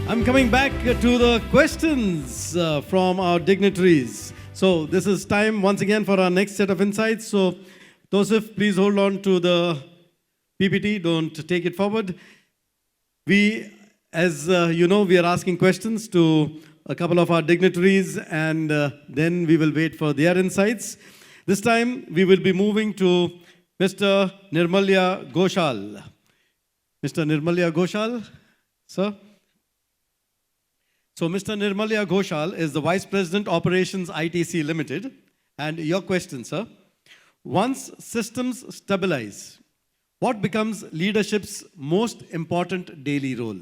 I'm coming back to the questions from our dignitaries. So this is time once again for our next set of insights. So Joseph, please hold on to the PPT, don't take it forward. We, as you know, we are asking questions to a couple of our dignitaries, and then we will wait for their insights. This time we will be moving to Mr. Nirmallya Ghosal. Mr. Nirmallya Ghosal, sir. So Mr. Nirmallya Ghosal is the Vice President Operations ITC Limited. And your question, sir. Once systems stabilize, what becomes leadership's most important daily role?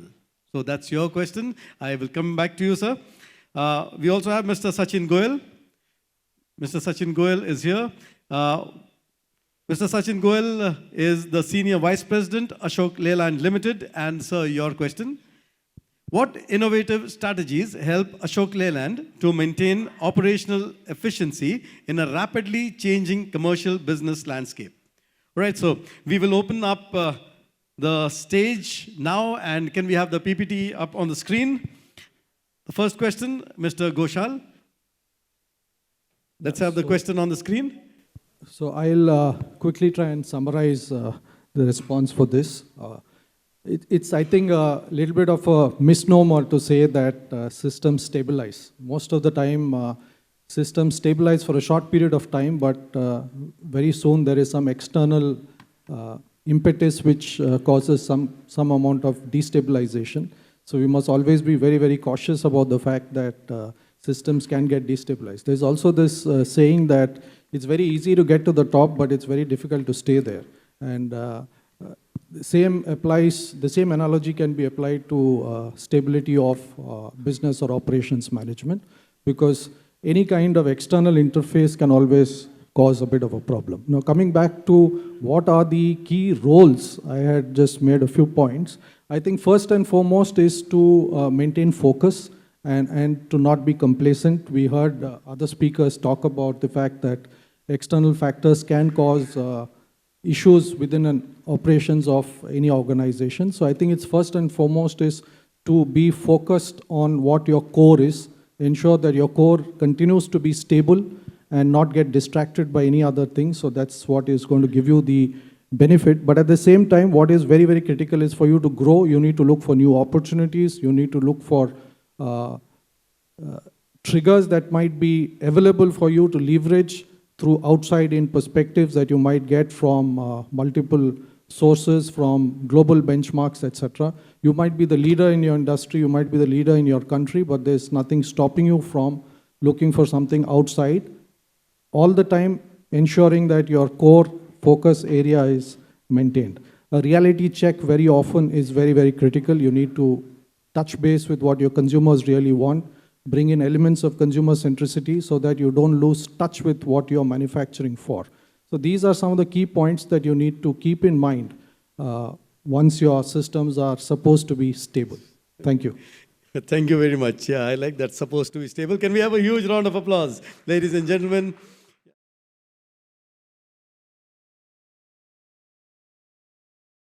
So that's your question. I will come back to you, sir. We also have Mr. Sachin Goel. Mr. Sachin Goel is here. Mr. Sachin Goel is the Senior Vice President, Ashok Leyland Limited. And sir, your question. What innovative strategies help Ashok Leyland to maintain operational efficiency in a rapidly changing commercial business landscape? All right, so we will open up the stage now, and can we have the PPT up on the screen? The first question, Mr. Ghosal. Let's have the question on the screen. So I'll quickly try and summarize the response for this. It's, I think, a little bit of a misnomer to say that systems stabilize. Most of the time, systems stabilize for a short period of time, but very soon there is some external impetus which causes some amount of destabilization. So we must always be very, very cautious about the fact that systems can get destabilized. There's also this saying that it's very easy to get to the top, but it's very difficult to stay there. And the same analogy can be applied to stability of business or operations management, because any kind of external interface can always cause a bit of a problem. Now, coming back to what are the key roles, I had just made a few points. I think first and foremost is to maintain focus and to not be complacent. We heard other speakers talk about the fact that external factors can cause issues within an operations of any organization. So I think it's first and foremost is to be focused on what your core is, ensure that your core continues to be stable and not get distracted by any other thing. So that's what is going to give you the benefit. But at the same time, what is very, very critical is for you to grow, you need to look for new opportunities, you need to look for triggers that might be available for you to leverage through outside-in perspectives that you might get from multiple sources, from global benchmarks, etc. You might be the leader in your industry, you might be the leader in your country, but there's nothing stopping you from looking for something outside. All the time ensuring that your core focus area is maintained. A reality check very often is very, very critical. You need to touch base with what your consumers really want, bring in elements of consumer centricity so that you don't lose touch with what you're manufacturing for. So these are some of the key points that you need to keep in mind once your systems are supposed to be stable. Thank you. Thank you very much. Yeah, I like that, supposed to be stable. Can we have a huge round of applause, ladies and gentlemen?